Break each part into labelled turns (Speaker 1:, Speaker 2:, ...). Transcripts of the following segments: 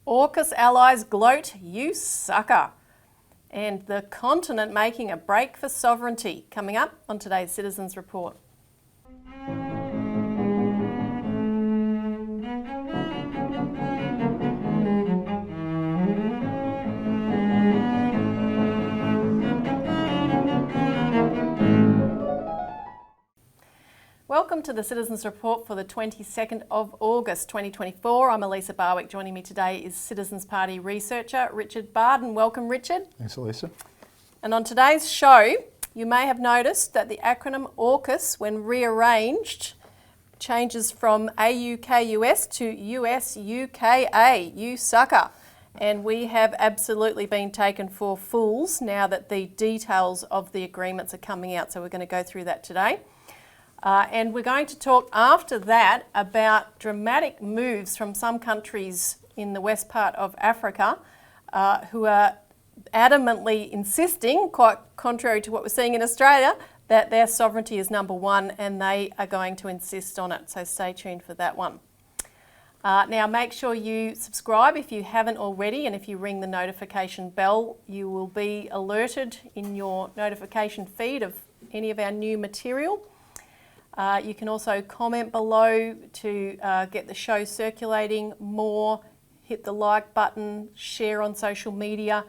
Speaker 1: AUKUS allies gloat, you sucker. And the continent making a break for sovereignty. Coming up on today's Citizens Report. Welcome to the Citizens Report for the 22nd of August 2024. I'm Elisa Barwick. Joining me today is Citizens Party researcher Richard Bardon. Welcome, Richard.
Speaker 2: Thanks, Elisa.
Speaker 1: And on today's show, you may have noticed that the acronym AUKUS, when rearranged, changes from AUKUS to US-UKA, you sucker. And we have absolutely been taken for fools now that the details of the agreements are coming out. So we're going to go through that today. And we're going to talk after that about dramatic moves from some countries in the west part of Africa who are adamantly insisting, quite contrary to what we're seeing in Australia, that their sovereignty is number one and they are going to insist on it. So stay tuned for that one. Now make sure you subscribe if you haven't already, and if you ring the notification bell, you will be alerted in your notification feed of any of our new material. You can also comment below to get the show circulating more, hit the like button, share on social media,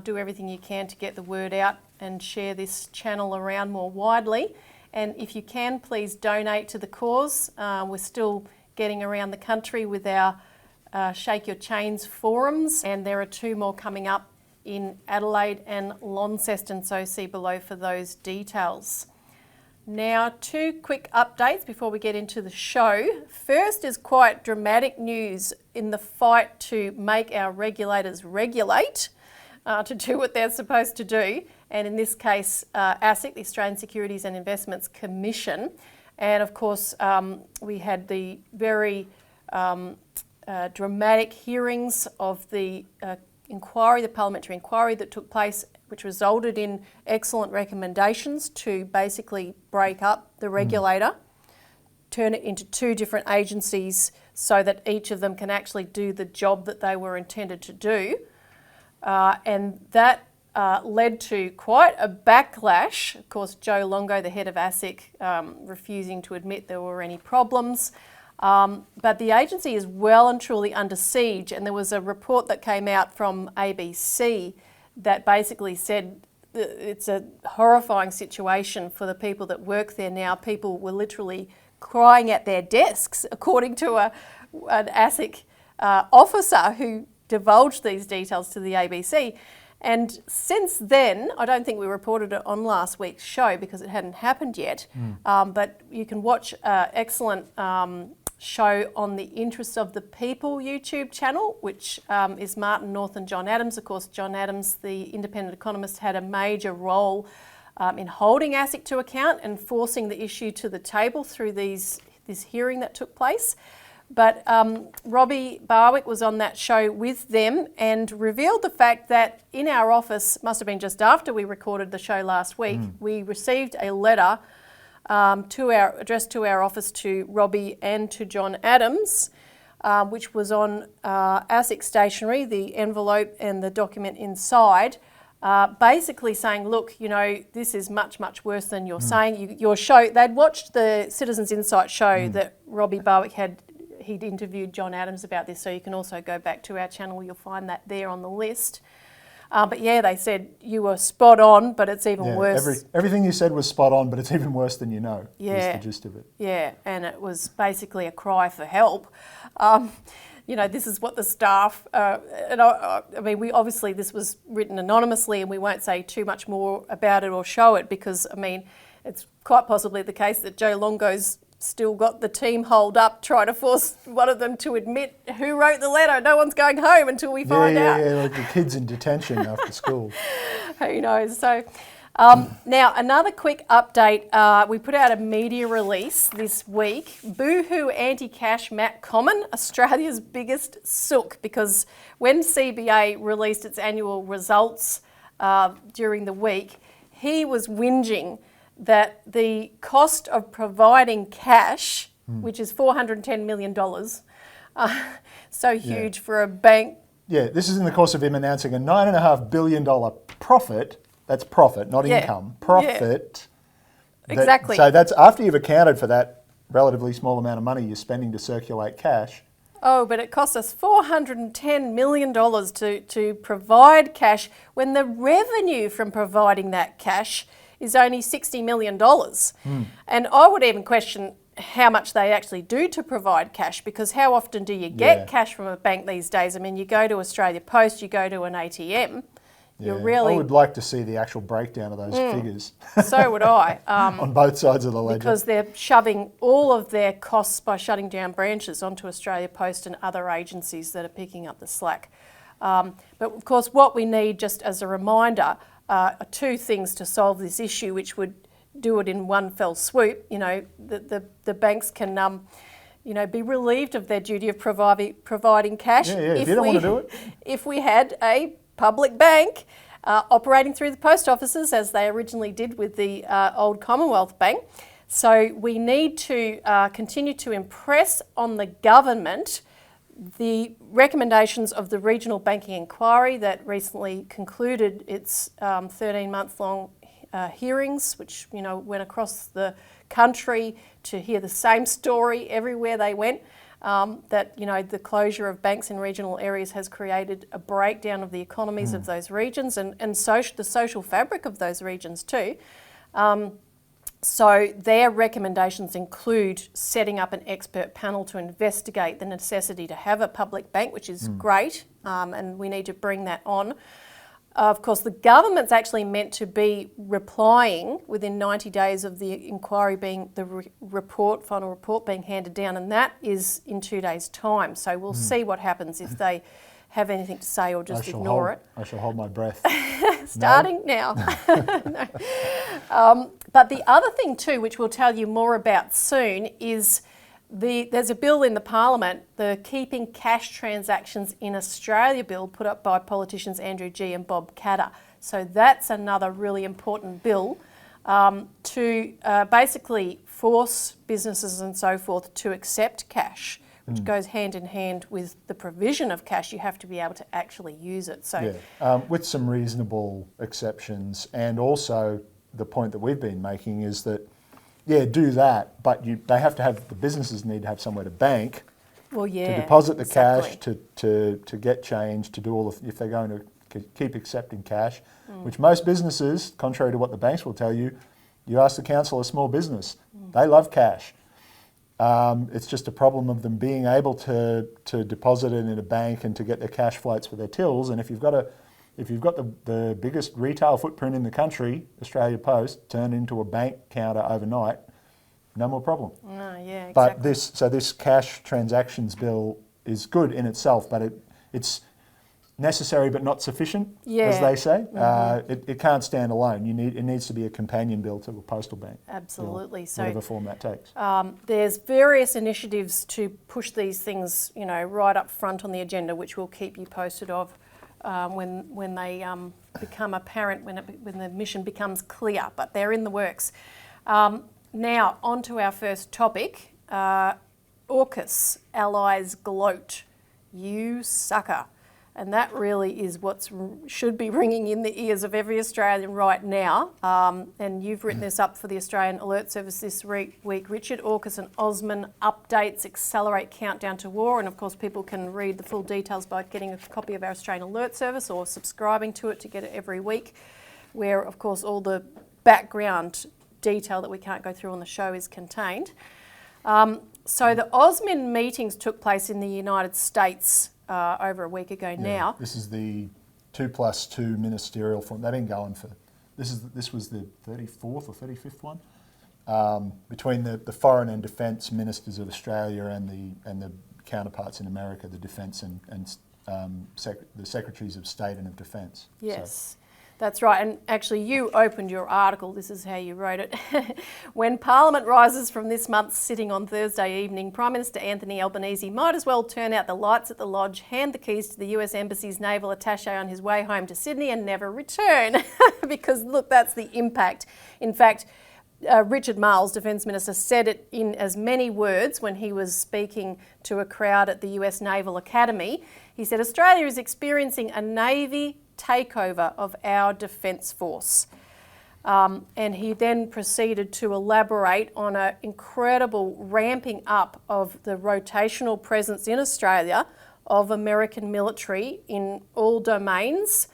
Speaker 1: do everything you can to get the word out and share this channel around more widely. And if you can, please donate to the cause. We're still getting around the country with our Shake Your Chains forums, and there are 2 more coming up in Adelaide and Launceston, so see below for those details. Now, 2 quick updates before we get into the show. First is quite dramatic news in the fight to make our regulators regulate, to do what they're supposed to do. And in this case, ASIC, the Australian Securities and Investments Commission. And of course, we had the very dramatic hearings of the inquiry, the parliamentary inquiry that took place, which resulted in excellent recommendations to basically break up the regulator, turn it into 2 different agencies so that each of them can actually do the job that they were intended to do. And that led to quite a backlash. Of course, Joe Longo, the head of ASIC, refusing to admit there were any problems. But the agency is well and truly under siege, and there was a report that came out from ABC that basically said it's a horrifying situation for the people that work there now. People were literally crying at their desks, according to an ASIC officer who divulged these details to the ABC. And since then, I don't think we reported it on last week's show because it hadn't happened yet, but you can watch an excellent show on the Interests of the People YouTube channel, which is Martin North and John Adams. Of course, John Adams, the independent economist, had a major role in holding ASIC to account and forcing the issue to the table through this hearing that took place. But Robbie Barwick was on that show with them and revealed the fact that in our office, must have been just after we recorded the show last week, we received a letter addressed to our office, to Robbie and to John Adams, which was on ASIC stationery, the envelope and the document inside, basically saying, look, you know, this is much, much worse than you're saying. Your show, they'd watched the Citizens Insight show that Robbie Barwick he'd interviewed John Adams about this, so you can also go back to our channel, you'll find that there on the list. But yeah, they said you were spot on, but it's even worse.
Speaker 2: Everything you said was spot on, but it's even worse than you know, is the gist of it.
Speaker 1: Yeah, and it was basically a cry for help. You know, this is what the staff, I mean, this was written anonymously and we won't say too much more about it or show it because, I mean, it's quite possibly the case that Joe Longo's still got the team holed up trying to force one of them to admit who wrote the letter. No one's going home until we find out.
Speaker 2: Yeah, like the kids in detention after school.
Speaker 1: Who knows? So now another quick update. We put out a media release this week. Boohoo anti-cash Matt Common, Australia's biggest sook, because when CBA released its annual results during the week, he was whinging that the cost of providing cash, which is $410 million, so huge for a bank
Speaker 2: this is in the course of him announcing a $9.5 billion profit. That's profit, not income. Profit.
Speaker 1: Exactly.
Speaker 2: So that's after you've accounted for that relatively small amount of money you're spending to circulate cash.
Speaker 1: Oh, but it cost us $410 million to provide cash when the revenue from providing that cash is only $60 million. And I would even question how much they actually do to provide cash, because how often do you get cash from a bank these days? I mean, you go to Australia Post, you go to an ATM. You're really...
Speaker 2: I would like to see the actual breakdown of those figures.
Speaker 1: So would I.
Speaker 2: On both sides of the ledger.
Speaker 1: Because they're shoving all of their costs by shutting down branches onto Australia Post and other agencies that are picking up the slack. But of course, what we need, just as a reminder, are two things to solve this issue, which would do it in one fell swoop. You know, the banks can... be relieved of their duty of providing cash.
Speaker 2: If you don't want to do it.
Speaker 1: If we had a public bank operating through the post offices, as they originally did with the old Commonwealth Bank. So we need to continue to impress on the government the recommendations of the Regional Banking Inquiry that recently concluded its 13-month-long hearings, which went across the country to hear the same story everywhere they went. That the closure of banks in regional areas has created a breakdown of the economies of those regions and the social fabric of those regions too. So their recommendations include setting up an expert panel to investigate the necessity to have a public bank, which is great, and we need to bring that on. Of course, the government's actually meant to be replying within 90 days of the inquiry being the final report being handed down, and that is in 2 days' time. So we'll see what happens if they have anything to say or just ignore it.
Speaker 2: I shall hold my breath.
Speaker 1: Starting now. No. But the other thing too, which we'll tell you more about soon, is there's a bill in the Parliament, the Keeping Cash Transactions in Australia bill, put up by politicians Andrew Gee and Bob Katter. So that's another really important bill to basically force businesses and so forth to accept cash, which goes hand in hand with the provision of cash. You have to be able to actually use it. So
Speaker 2: with some reasonable exceptions, and also the point that we've been making is that do that, but the businesses need to have somewhere to bank, to deposit the cash, to get change, to do all if they're going to keep accepting cash, which most businesses, contrary to what the banks will tell you, you ask the council a small business, they love cash. It's just a problem of them being able to deposit it in a bank and to get their cash floats for their tills. And if you've got the biggest retail footprint in the country, Australia Post, turned into a bank counter overnight, no more problem.
Speaker 1: Exactly.
Speaker 2: But this cash transactions bill is good in itself, but it's necessary but not sufficient, as they say. It can't stand alone. It needs to be a companion bill to a postal bank.
Speaker 1: Absolutely.
Speaker 2: So whatever form that takes.
Speaker 1: There's various initiatives to push these things, right up front on the agenda, which we'll keep you posted of. When they become apparent, when the mission becomes clear, but they're in the works. Now, on to our first topic. AUKUS, Allies gloat. You sucker. And that really is what should be ringing in the ears of every Australian right now. And you've written this up for the Australian Alert Service this week, Richard. AUKUS and Osman updates accelerate countdown to war. And of course, people can read the full details by getting a copy of our Australian Alert Service or subscribing to it to get it every week, where of course all the background detail that we can't go through on the show is contained. So the Osman meetings took place in the United States over a week ago now.
Speaker 2: This is the 2+2 ministerial forum. They've been going for, this was the 34th or 35th one, between the foreign and defence ministers of Australia and the counterparts in America, the defence and the secretaries of state and of defence.
Speaker 1: Yes. That's right, and actually you opened your article, this is how you wrote it. When Parliament rises from this month's sitting on Thursday evening, Prime Minister Anthony Albanese might as well turn out the lights at the Lodge, hand the keys to the US Embassy's naval attaché on his way home to Sydney and never return. Because look, that's the impact. In fact, Richard Marles, Defence Minister, said it in as many words when he was speaking to a crowd at the US Naval Academy. He said, Australia is experiencing a Navy takeover of our Defence Force. And he then proceeded to elaborate on an incredible ramping up of the rotational presence in Australia of American military in all domains.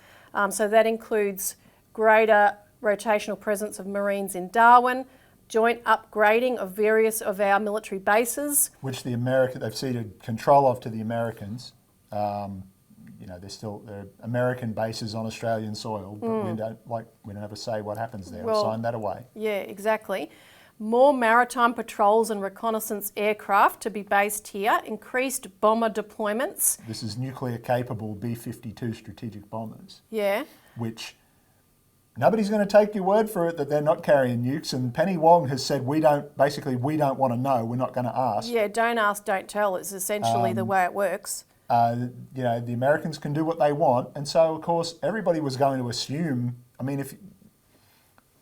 Speaker 1: So that includes greater rotational presence of Marines in Darwin, joint upgrading of various of our military bases.
Speaker 2: Which they've ceded control of to the Americans. They're American bases on Australian soil, but we don't have a say what happens there.
Speaker 1: Well,
Speaker 2: sign that away.
Speaker 1: Yeah, exactly. More maritime patrols and reconnaissance aircraft to be based here, increased bomber deployments.
Speaker 2: This is nuclear capable B-52 strategic bombers.
Speaker 1: Yeah.
Speaker 2: Which nobody's going to take your word for it that they're not carrying nukes, and Penny Wong has said we don't want to know, we're not going to ask.
Speaker 1: Yeah, don't ask, don't tell is essentially the way it works.
Speaker 2: The Americans can do what they want, and so of course everybody was going to assume, if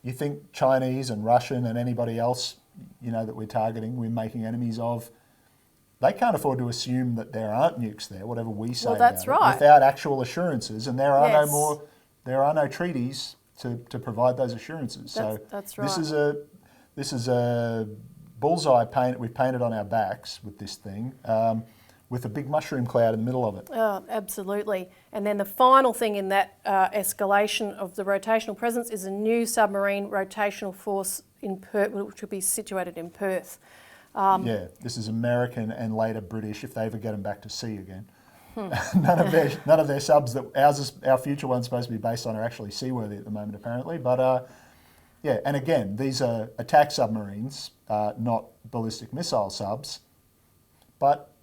Speaker 2: you think Chinese and Russian and anybody else, that we're targeting, we're making enemies of, they can't afford to assume that there aren't nukes there, whatever we say
Speaker 1: that's
Speaker 2: about
Speaker 1: right.
Speaker 2: it, without actual assurances, and there are
Speaker 1: Yes.
Speaker 2: there are no treaties to provide those assurances.
Speaker 1: That's right.
Speaker 2: This is a bullseye we've painted on our backs with this thing. With a big mushroom cloud in the middle of it.
Speaker 1: Oh, absolutely. And then the final thing in that escalation of the rotational presence is a new submarine rotational force in Perth, which will be situated in Perth.
Speaker 2: This is American and later British, if they ever get them back to sea again. None of their subs our future one's supposed to be based on are actually seaworthy at the moment, apparently. But and again, these are attack submarines, not ballistic missile subs, but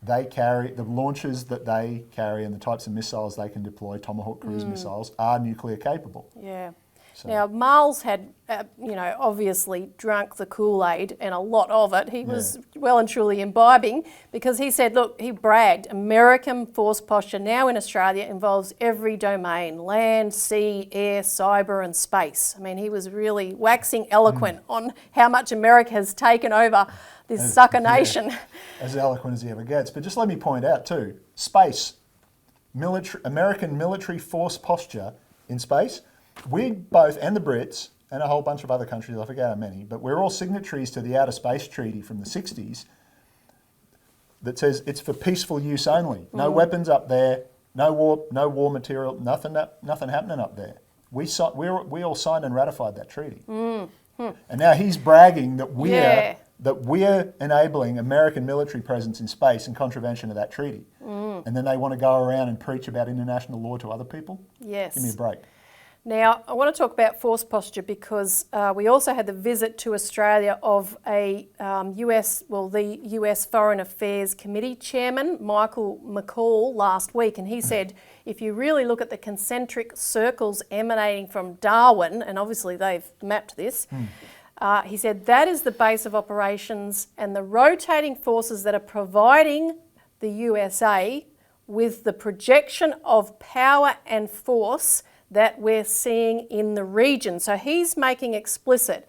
Speaker 2: they carry the launches that they carry and the types of missiles they can deploy, Tomahawk cruise missiles, are nuclear capable.
Speaker 1: Yeah.
Speaker 2: So.
Speaker 1: Now, Miles had, obviously drunk the Kool-Aid and a lot of it. He was well and truly imbibing because he said, look, he bragged, American force posture now in Australia involves every domain, land, sea, air, cyber and space. He was really waxing eloquent on how much America has taken over this sucker nation.
Speaker 2: As eloquent as he ever gets. But just let me point out too, space, American military force posture in space, we both, and the Brits, and a whole bunch of other countries, I forget how many, but we're all signatories to the Outer Space Treaty from the 60s that says it's for peaceful use only. No weapons up there, no war material, nothing happening up there. We all signed and ratified that treaty. And now he's bragging that we're enabling American military presence in space in contravention of that treaty. And then they want to go around and preach about international law to other people?
Speaker 1: Yes.
Speaker 2: Give me a break.
Speaker 1: Now, I want to talk about force posture because we also had the visit to Australia of the US Foreign Affairs Committee Chairman, Michael McCall, last week, and he said, if you really look at the concentric circles emanating from Darwin, and obviously they've mapped this, he said that is the base of operations, and the rotating forces that are providing the USA with the projection of power and force that we're seeing in the region. So he's making explicit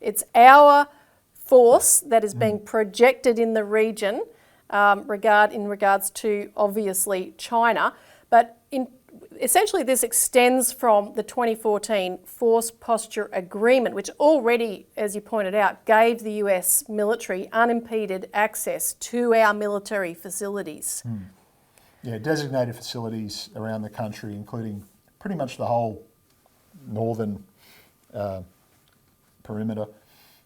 Speaker 1: it's our force that is being projected in the region in regards to obviously China, but essentially this extends from the 2014 Force Posture Agreement, which already, as you pointed out, gave the US military unimpeded access to our military facilities.
Speaker 2: Yeah, designated facilities around the country, including pretty much the whole northern perimeter.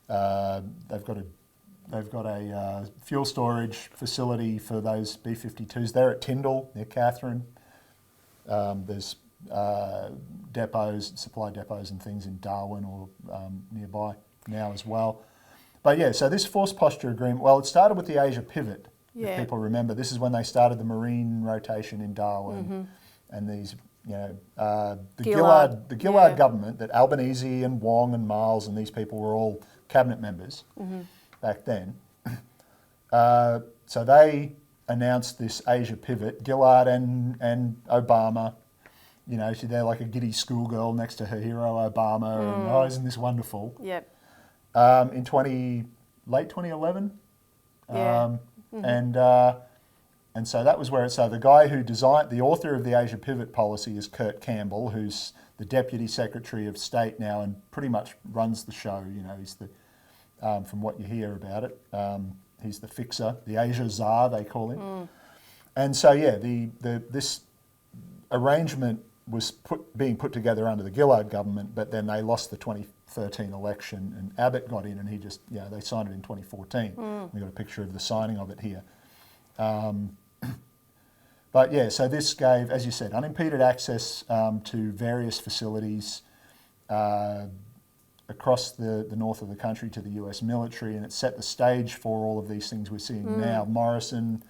Speaker 2: They've got a fuel storage facility for those B-52s. They're at Tyndall, near Katherine. There's depots, supply depots and things in Darwin or nearby now as well. But yeah, so this force posture agreement, well, it started with the Asia pivot. If people remember, this is when they started the marine rotation in Darwin, and these, the Gillard government, that Albanese and Wong and Miles and these people were all cabinet members back then. So they announced this Asia pivot. Gillard and Obama, she's there like a giddy schoolgirl next to her hero Obama, and isn't this wonderful?
Speaker 1: Yep.
Speaker 2: In late 2011. And And so that was where so the guy who designed, the author of the Asia Pivot policy is Kurt Campbell, who's the Deputy Secretary of State now and pretty much runs the show. You know, he's the, from what you hear about it, he's the fixer, the Asia Tsar, they call him. And so, yeah, this arrangement was being put together under the Gillard government, but then they lost the 2013 election and Abbott got in and he just, they signed it in 2014. We've got a picture of the signing of it here. But yeah, so this gave, as you said, unimpeded access to various facilities across the north of the country to the US military, and it set the stage for all of these things we're seeing now. Morrison,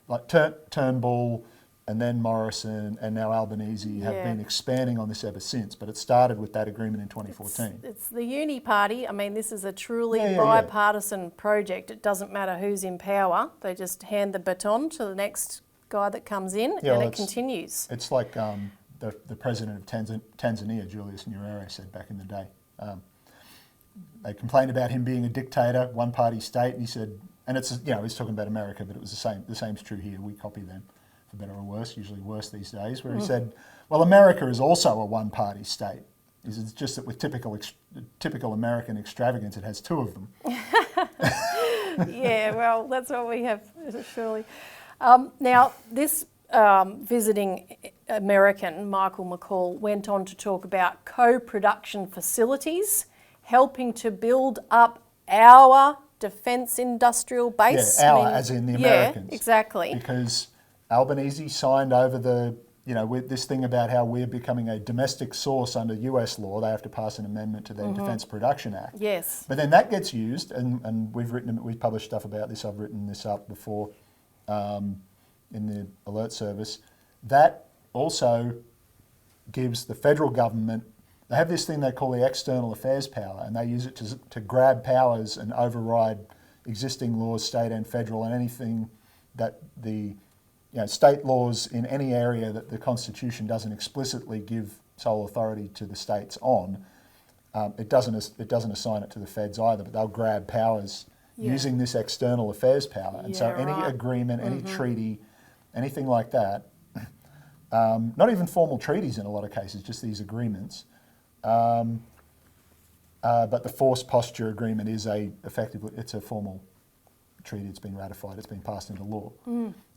Speaker 2: like Turnbull, and then Morrison, and now Albanese have been expanding on this ever since, but it started with that agreement in 2014.
Speaker 1: It's the uni party. I mean, this is a truly bipartisan project. It doesn't matter who's in power. They just hand the baton to the next guy that comes in, and it continues.
Speaker 2: It's like the president of Tanzania, Julius Nyerere, said back in the day. They complained about him being a dictator, one-party state, and he said, and it's, he's talking about America, but it was the same. The same's true here. We copy them, for better or worse, usually worse these days, where he said, well, America is also a one-party state. It's just that with typical American extravagance, it has two of them.
Speaker 1: Yeah, well, that's what we have, surely. Now, this visiting American, Michael McCall, went on to talk about co-production facilities, helping to build up our defence industrial base.
Speaker 2: Yeah, as in the Americans.
Speaker 1: Yeah, exactly.
Speaker 2: Because Albanese signed over with this thing about how we're becoming a domestic source under US law. They have to pass an amendment to their Defence Production Act.
Speaker 1: Yes.
Speaker 2: But then that gets used, and we've published stuff about this. I've written this up before in the alert service. That also gives the federal government, they have this thing they call the external affairs power, and they use it to grab powers and override existing laws, state and federal, and anything that the state laws in any area that the Constitution doesn't explicitly give sole authority to the states on. It doesn't assign it to the feds either, but they'll grab powers using this external affairs power. And so any agreement, any treaty, anything like that, not even formal treaties in a lot of cases, just these agreements. But the force posture agreement is effectively it's a formal treaty. It's been ratified. It's been passed into law.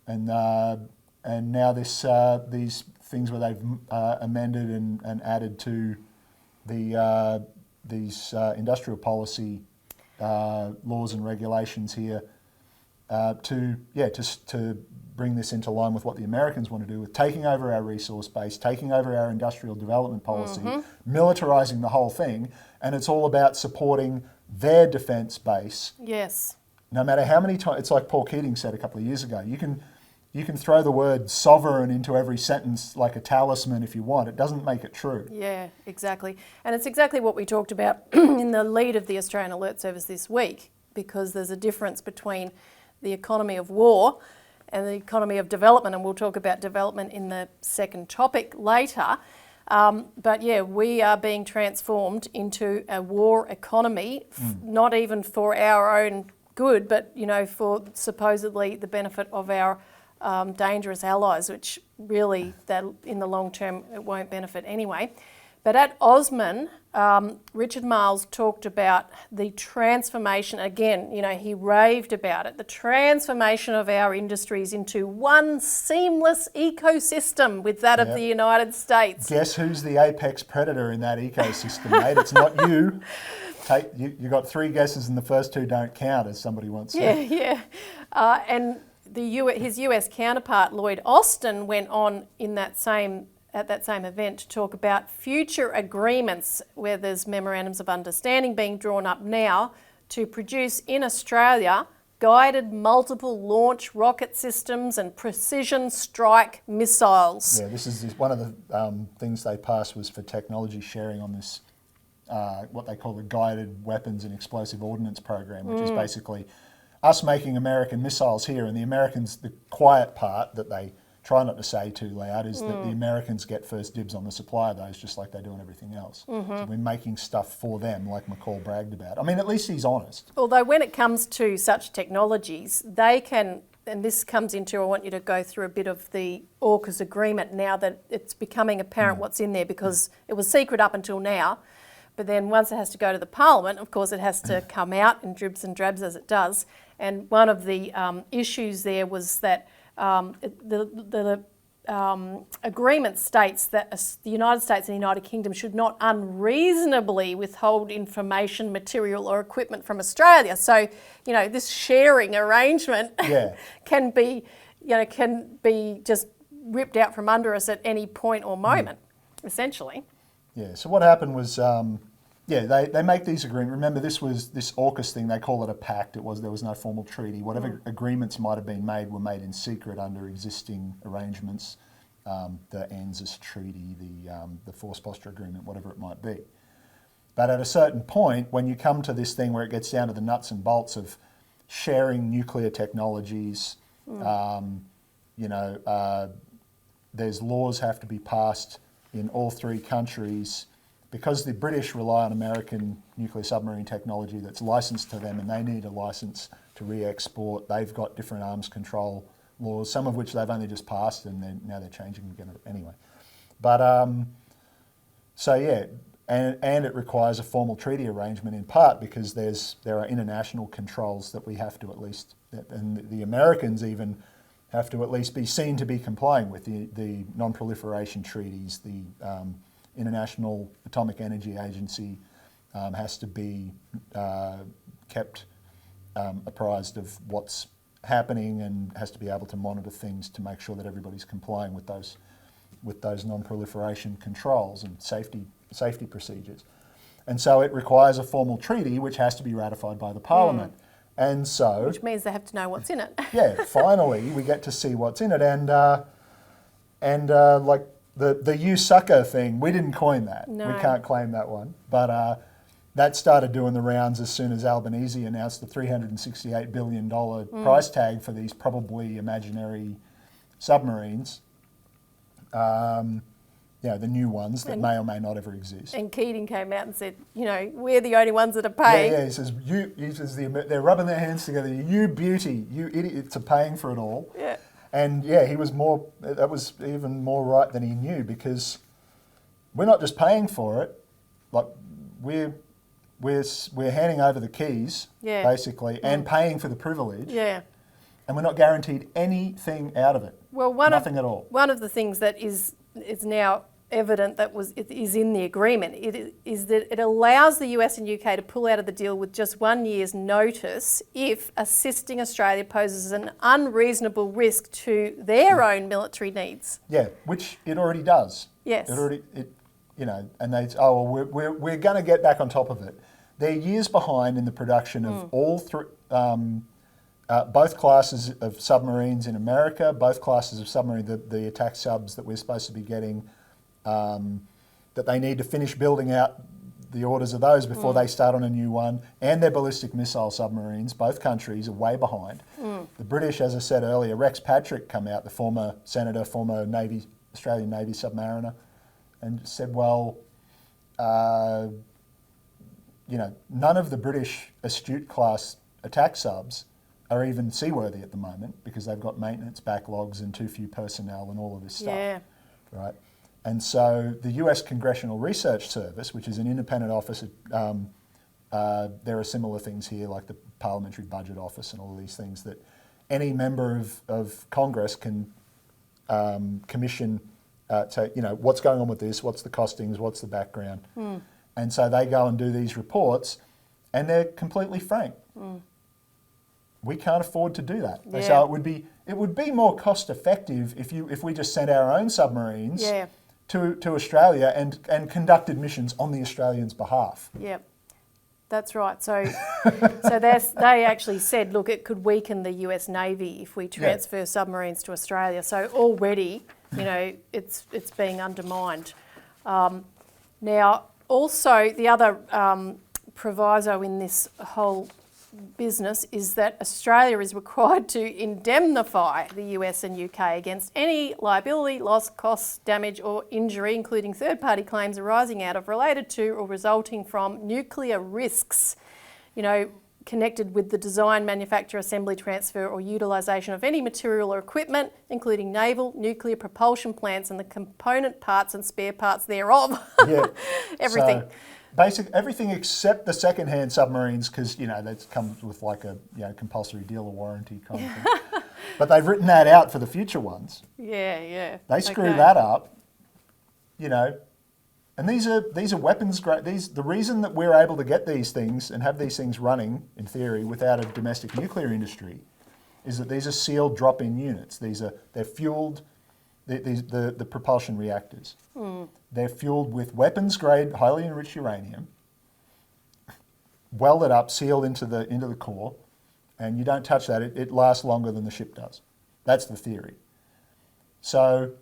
Speaker 2: And now these things where they've amended and added to these industrial policy laws and regulations here to bring this into line with what the Americans want to do with taking over our resource base, taking over our industrial development policy, militarising the whole thing, and it's all about supporting their defence base.
Speaker 1: Yes.
Speaker 2: No matter how many times, it's like Paul Keating said a couple of years ago, you can throw the word sovereign into every sentence like a talisman if you want. It doesn't make it true.
Speaker 1: Yeah, exactly. And it's exactly what we talked about in the lead of the Australian Alert Service this week, because there's a difference between the economy of war and the economy of development, and we'll talk about development in the second topic later. But yeah, we are being transformed into a war economy, not even for our own good, but for supposedly the benefit of our dangerous allies, which really, that in the long term, it won't benefit anyway. But at Osman, Richard Marles talked about the transformation, again, he raved about it, the transformation of our industries into one seamless ecosystem with that of the United States.
Speaker 2: Guess who's the apex predator in that ecosystem, mate? It's not you. You got 3 guesses and the first 2 don't count, as somebody once said.
Speaker 1: Yeah. And his US counterpart, Lloyd Austin, went on at that same event to talk about future agreements where there's memorandums of understanding being drawn up now to produce in Australia guided multiple launch rocket systems and precision strike missiles.
Speaker 2: Yeah, this is one of the things they passed was for technology sharing on this, what they call the Guided Weapons and Explosive Ordnance Program, which is basically us making American missiles here, and the Americans, the quiet part that they try not to say too loud is that the Americans get first dibs on the supply of those, just like they do on everything else. So we're making stuff for them, like McCall bragged about. I mean, at least he's honest.
Speaker 1: Although when it comes to such technologies, they can and this comes into, I want you to go through a bit of the AUKUS agreement now that it's becoming apparent what's in there, because it was secret up until now. But then once it has to go to the Parliament, of course, it has to come out in dribs and drabs as it does. And one of the issues there was that the agreement states that the United States and the United Kingdom should not unreasonably withhold information, material or equipment from Australia. So, this sharing arrangement can be just ripped out from under us at any point or moment, essentially.
Speaker 2: Yeah, so what happened was, they make these agreements. Remember, this AUKUS thing, they call it a pact. There was no formal treaty. Whatever agreements might have been made were made in secret under existing arrangements, the ANZUS Treaty, the Force Posture Agreement, whatever it might be. But at a certain point, when you come to this thing where it gets down to the nuts and bolts of sharing nuclear technologies, there's laws have to be passed in all three countries, because the British rely on American nuclear submarine technology that's licensed to them, and they need a license to re-export. They've got different arms control laws, some of which they've only just passed, and now they're changing again anyway. But and it requires a formal treaty arrangement in part because there are international controls that we have to at least, and the Americans even have to at least be seen to be complying with the non-proliferation treaties. The International Atomic Energy Agency has to be kept apprised of what's happening and has to be able to monitor things to make sure that everybody's complying with those non-proliferation controls and safety procedures. And so it requires a formal treaty which has to be ratified by the Parliament. And so,
Speaker 1: which means they have to know what's in it.
Speaker 2: Finally we get to see what's in it, and like the "you sucker" thing, we didn't coin that.
Speaker 1: No.
Speaker 2: We can't claim that one, but that started doing the rounds as soon as Albanese announced the $368 billion price tag for these probably imaginary submarines. The new ones that may or may not ever exist.
Speaker 1: And Keating came out and said, we're the only ones that are paying.
Speaker 2: He says, they're rubbing their hands together. You beauty, you idiots are paying for it all.
Speaker 1: Yeah.
Speaker 2: And that was even more right than he knew, because we're not just paying for it, like we're handing over the keys, basically, and paying for the privilege. Yeah. And we're not guaranteed anything out of it.
Speaker 1: Well, nothing at all. One of the things that is now evident it is in the agreement is that it allows the US and UK to pull out of the deal with just 1 year's notice if assisting Australia poses an unreasonable risk to their own military needs.
Speaker 2: Yeah, which it already does.
Speaker 1: Yes.
Speaker 2: And they we're going to get back on top of it. They're years behind in the production of all three. Both classes of submarines in America, both classes of submarine, the attack subs that we're supposed to be getting, that they need to finish building out the orders of those before they start on a new one, and their ballistic missile submarines. Both countries are way behind. The British, as I said earlier, Rex Patrick come out, the former senator, former Australian Navy submariner, and said, well, none of the British Astute class attack subs are even seaworthy at the moment because they've got maintenance backlogs and too few personnel and all of this stuff, right? And so the US Congressional Research Service, which is an independent office, there are similar things here like the Parliamentary Budget Office and all of these things that any member of Congress can commission what's going on with this, what's the costings, what's the background. And so they go and do these reports and they're completely frank. We can't afford to do that.
Speaker 1: Yeah.
Speaker 2: So it would be more cost effective if we just sent our own submarines to Australia and conducted missions on the Australians' behalf.
Speaker 1: Yeah, that's right. So they actually said, look, it could weaken the US Navy if we transfer submarines to Australia. So already, it's being undermined. Now, also the other proviso in this whole business is that Australia is required to indemnify the US and UK against any liability, loss, costs, damage or injury, including third-party claims arising out of, related to or resulting from nuclear risks. connected with the design, manufacture, assembly, transfer or utilisation of any material or equipment, including naval, nuclear propulsion plants and the component parts and spare parts thereof.
Speaker 2: Yeah.
Speaker 1: Everything.
Speaker 2: So everything except the second-hand submarines, because, that comes with like a compulsory dealer warranty kind of thing. But they've written that out for the future ones.
Speaker 1: Yeah.
Speaker 2: They screw that up, and these are weapons grade. The reason that we're able to get these things and have these things running, in theory, without a domestic nuclear industry, is that these are sealed drop-in units. They're fueled. The propulsion reactors. They're fueled with weapons grade, highly enriched uranium, welded up, sealed into the core, and you don't touch that. It lasts longer than the ship does. That's the theory. So,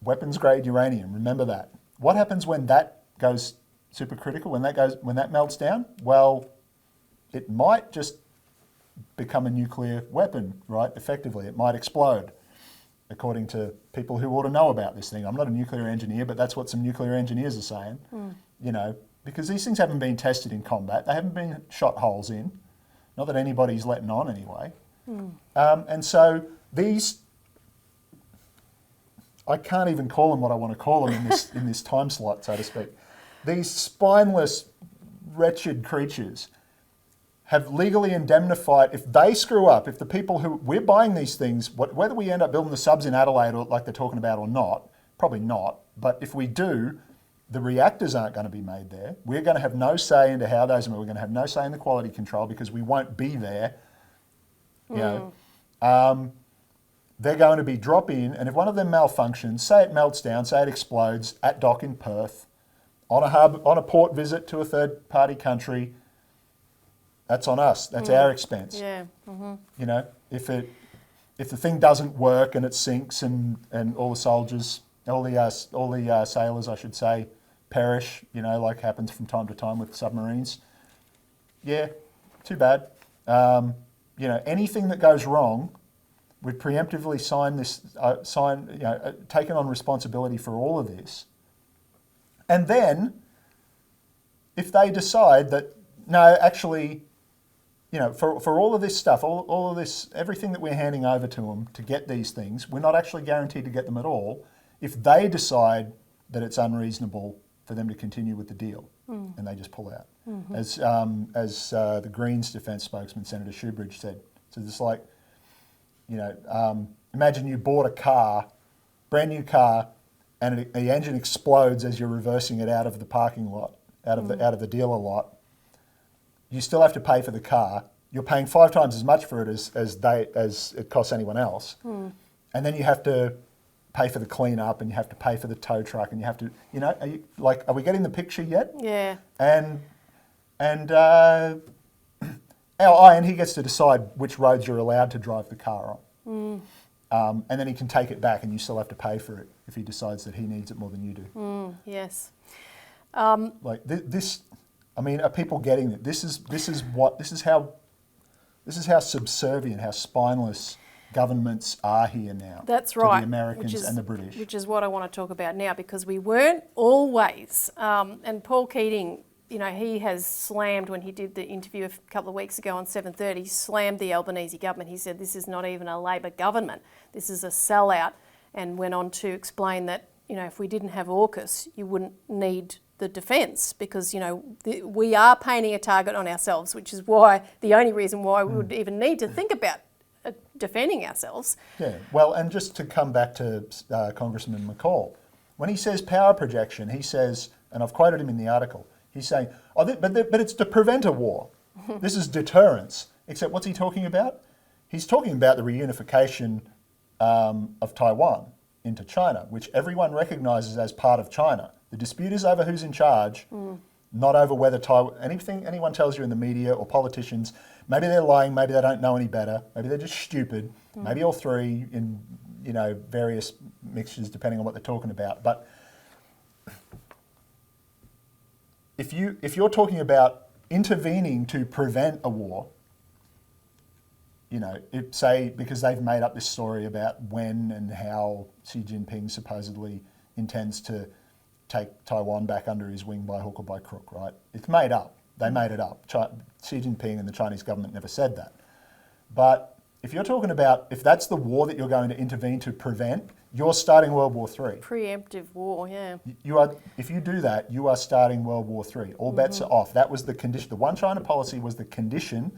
Speaker 2: weapons grade uranium. Remember that. What happens when that goes supercritical? When that melts down? Well, it might just become a nuclear weapon, right? Effectively, it might explode, according to people who ought to know about this thing. I'm not a nuclear engineer, but that's what some nuclear engineers are saying. Because these things haven't been tested in combat. They haven't been shot holes in. Not that anybody's letting on anyway. And so these, I can't even call them what I want to call them in this time slot, so to speak. These spineless, wretched creatures have legally indemnified, if they screw up, if the people who, we're buying these things, whether we end up building the subs in Adelaide or like they're talking about or not, probably not, but if we do, the reactors aren't going to be made there. We're going to have no say into how those are made. We're going to have no say in the quality control because we won't be there. They're going to be drop-in, and if one of them malfunctions, say it melts down, say it explodes at dock in Perth, on a port visit to a third-party country, that's on us. That's our expense.
Speaker 1: Yeah.
Speaker 2: If the thing doesn't work and it sinks and all the soldiers, all the sailors, I should say, perish, like happens from time to time with submarines. Yeah, too bad. Anything that goes wrong, we've preemptively taken on responsibility for all of this. And then, if they decide that, no, actually, for all of this stuff, all of this, everything that we're handing over to them to get these things, we're not actually guaranteed to get them at all. If they decide that it's unreasonable for them to continue with the deal, and they just pull out. As the Greens defence spokesman, Senator Shoebridge, said, so it's like, imagine you bought a car, brand new car, and the engine explodes as you're reversing it out of the parking lot, out of the dealer lot. You still have to pay for the car. You're paying 5 times as much for it as it costs anyone else. And then you have to pay for the clean up, and you have to pay for the tow truck, and you have to, are we getting the picture yet?
Speaker 1: Yeah.
Speaker 2: And he gets to decide which roads you're allowed to drive the car on. And then he can take it back, and you still have to pay for it if he decides that he needs it more than you do.
Speaker 1: Yes.
Speaker 2: This. I mean, are people getting it? This is how subservient, how spineless governments are here now.
Speaker 1: That's right.
Speaker 2: To the Americans and the British.
Speaker 1: Which is what I want to talk about now, because we weren't always. And Paul Keating, he has slammed, when he did the interview a couple of weeks ago on 7:30, he slammed the Albanese government. He said this is not even a Labor government. This is a sellout, and went on to explain that, if we didn't have AUKUS, you wouldn't need the defence, because we are painting a target on ourselves, which is the only reason why we would even need to think about defending ourselves. Yeah,
Speaker 2: well, and just to come back to Congressman McCall, when he says power projection, he says, and I've quoted him in the article, he's saying, but it's to prevent a war. This is deterrence. Except what's he talking about? He's talking about the reunification of Taiwan into China, which everyone recognises as part of China. The dispute is over who's in charge, not over whether anything anyone tells you in the media or politicians, maybe they're lying, maybe they don't know any better, maybe they're just stupid, maybe all three in various mixtures depending on what they're talking about. But if you're talking about intervening to prevent a war, because they've made up this story about when and how Xi Jinping supposedly intends to take Taiwan back under his wing by hook or by crook, right? It's made up. They made it up. Xi Jinping and the Chinese government never said that. But if you're talking about, if that's the war that you're going to intervene to prevent, you're starting World War III.
Speaker 1: Preemptive war, yeah.
Speaker 2: You are, if you do that, you are starting World War III. All bets are off. That was the condition. The One China policy was the condition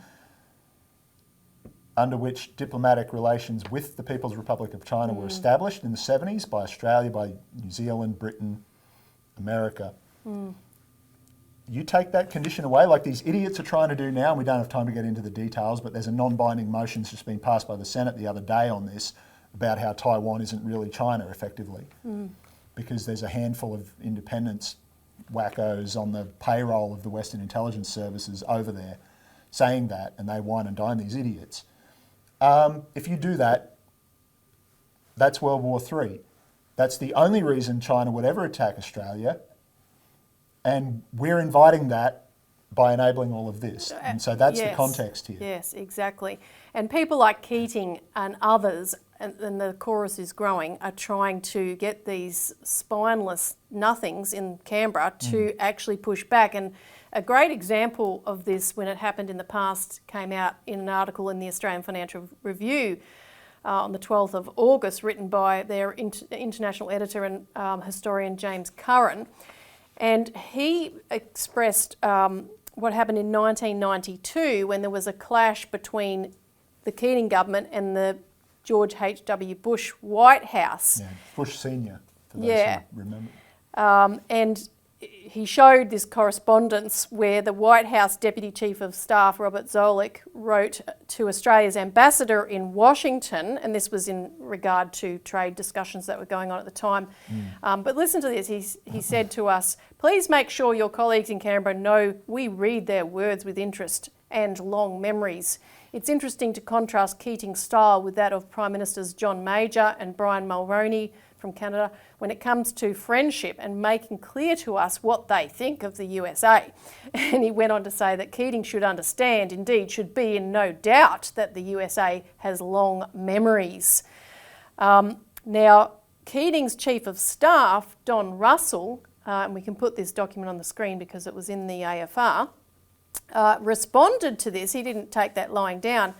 Speaker 2: under which diplomatic relations with the People's Republic of China were established in the 70s by Australia, by New Zealand, Britain, America. You take that condition away, like these idiots are trying to do now, and we don't have time to get into the details, but there's a non-binding motion that's just been passed by the Senate the other day on this, about how Taiwan isn't really China, effectively, because there's a handful of independence wackos on the payroll of the Western intelligence services over there saying that, and they wine and dine these idiots. If you do that, that's World War III. That's the only reason China would ever attack Australia, and we're inviting that by enabling all of this. And so that's the context here.
Speaker 1: Yes, exactly. And people like Keating and others, and the chorus is growing, are trying to get these spineless nothings in Canberra to actually push back. And a great example of this, when it happened in the past, came out in an article in the Australian Financial Review on the 12th of August, written by their international editor and historian James Curran. And he expressed what happened in 1992 when there was a clash between the Keating government and the George H.W. Bush White House.
Speaker 2: Yeah, Bush Senior, for those who remember.
Speaker 1: And he showed this correspondence where the White House Deputy Chief of Staff, Robert Zoellick, wrote to Australia's ambassador in Washington, and this was in regard to trade discussions that were going on at the time. But listen to this. He said to us, "Please make sure your colleagues in Canberra know we read their words with interest and long memories. It's interesting to contrast Keating's style with that of Prime Ministers John Major and Brian Mulroney from Canada when it comes to friendship and making clear to us what they think of the USA." And he went on to say that Keating should understand, indeed should be in no doubt, that the USA has long memories. Now, Keating's Chief of Staff, Don Russell, and we can put this document on the screen because it was in the AFR, responded to this. He didn't take that lying down.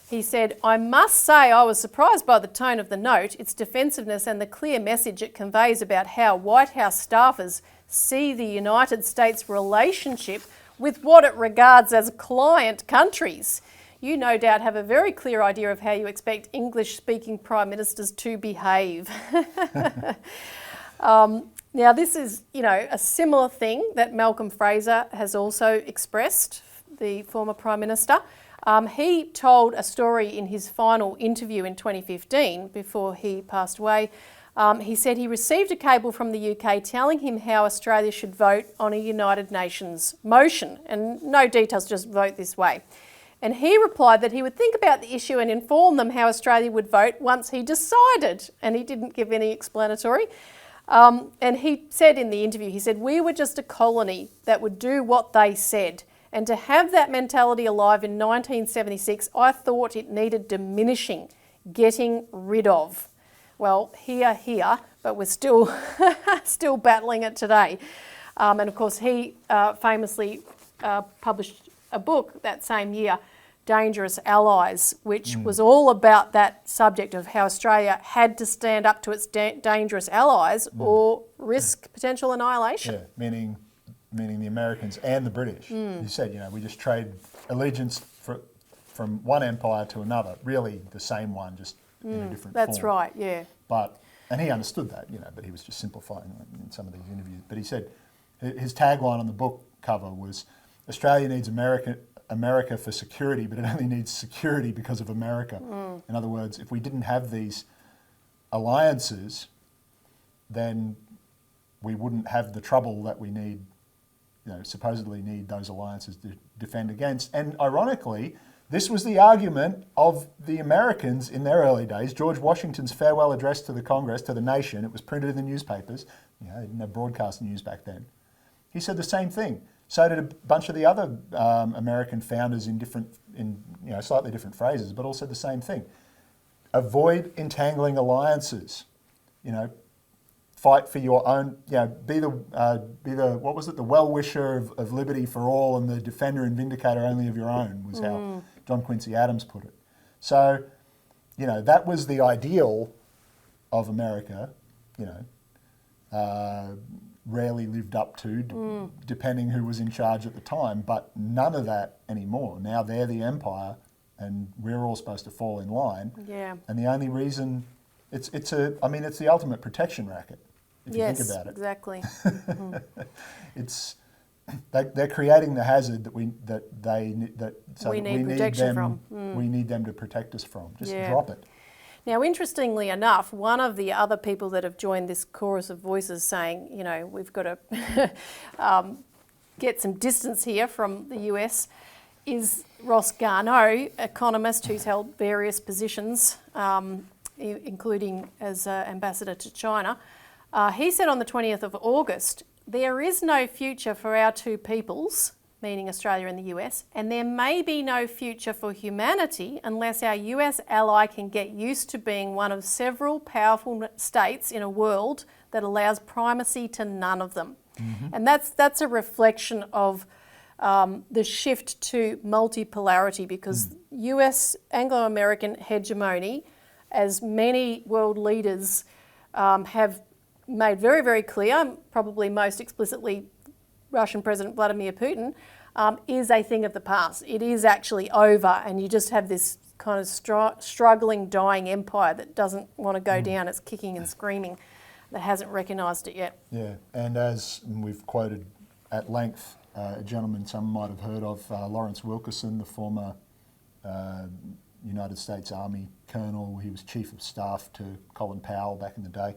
Speaker 1: He said, "I must say I was surprised by the tone of the note, its defensiveness and the clear message it conveys about how White House staffers see the United States relationship with what it regards as client countries. You no doubt have a very clear idea of how you expect English-speaking Prime Ministers to behave." Now this is, a similar thing that Malcolm Fraser has also expressed, the former Prime Minister. He told a story in his final interview in 2015 before he passed away. He said he received a cable from the UK telling him how Australia should vote on a United Nations motion, and no details, just vote this way. And he replied that he would think about the issue and inform them how Australia would vote once he decided, and he didn't give any explanatory. And he said in the interview, he said, "We were just a colony that would do what they said. And to have that mentality alive in 1976, I thought it needed diminishing, getting rid of." Well, here, but we're still still battling it today. And of course, he famously published a book that same year, Dangerous Allies, which was all about that subject of how Australia had to stand up to its dangerous allies or risk potential annihilation.
Speaker 2: Yeah, meaning the Americans and the British. You said, we just trade allegiance from one empire to another, really the same one, just in a different form.
Speaker 1: That's right, yeah.
Speaker 2: And he understood that, but he was just simplifying in some of these interviews. But he said, his tagline on the book cover was, "Australia needs America for security, but it only needs security because of America." In other words, if we didn't have these alliances, then we wouldn't have the trouble that we need, supposedly need those alliances to defend against. And ironically, this was the argument of the Americans in their early days. George Washington's farewell address to the Congress, to the nation, it was printed in the newspapers. They didn't have broadcast news back then. He said the same thing. So did a bunch of the other American founders in slightly different phrases, but all said the same thing. Avoid entangling alliances. fight for your own, be the what was it, the well-wisher of liberty for all and the defender and vindicator only of your own, was how John Quincy Adams put it. So, that was the ideal of America, rarely lived up to, depending who was in charge at the time, but none of that anymore. Now they're the empire and we're all supposed to fall in line.
Speaker 1: Yeah.
Speaker 2: And the only reason, it's the ultimate protection racket, if you think about it.
Speaker 1: Exactly.
Speaker 2: It's, they're creating the hazard that we need
Speaker 1: protection
Speaker 2: them,
Speaker 1: from.
Speaker 2: we need them to protect us from. Just drop it.
Speaker 1: Now, interestingly enough, one of the other people that have joined this chorus of voices saying, we've got to get some distance here from the US is Ross Garnaut, economist who's held various positions, including as ambassador to China. He said on the 20th of August, there is no future for our two peoples, meaning Australia and the US, and there may be no future for humanity unless our US ally can get used to being one of several powerful states in a world that allows primacy to none of them. And that's a reflection of the shift to multipolarity, because US Anglo-American hegemony, as many world leaders have made very, very clear, probably most explicitly Russian President Vladimir Putin, is a thing of the past. It is actually over, and you just have this kind of struggling, dying empire that doesn't want to go down. It's kicking and screaming, that hasn't recognised it yet.
Speaker 2: Yeah, and as we've quoted at length, a gentleman some might have heard of, Lawrence Wilkerson, the former United States Army colonel. He was chief of staff to Colin Powell back in the day.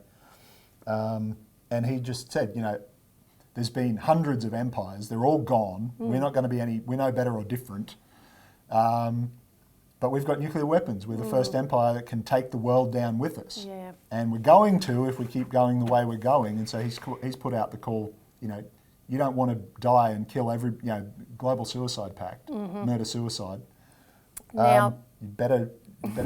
Speaker 2: And he just said, there's been hundreds of empires. They're all gone. We're not going to be we're no better or different. But we've got nuclear weapons. We're the first empire that can take the world down with us.
Speaker 1: Yeah.
Speaker 2: And we're going to if we keep going the way we're going. And so he's put out the call, you don't want to die and kill every, global suicide pact, murder-suicide.
Speaker 1: Now,
Speaker 2: you better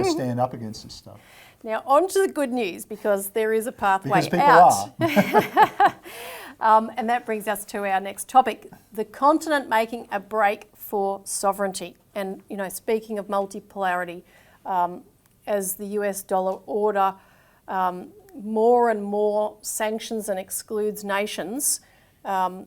Speaker 2: stand up against this stuff.
Speaker 1: Now, on to the good news, because there is a pathway
Speaker 2: because people
Speaker 1: out.
Speaker 2: are.
Speaker 1: And that brings us to our next topic, the continent making a break for sovereignty. And, speaking of multipolarity, as the US dollar order more and more sanctions and excludes nations, and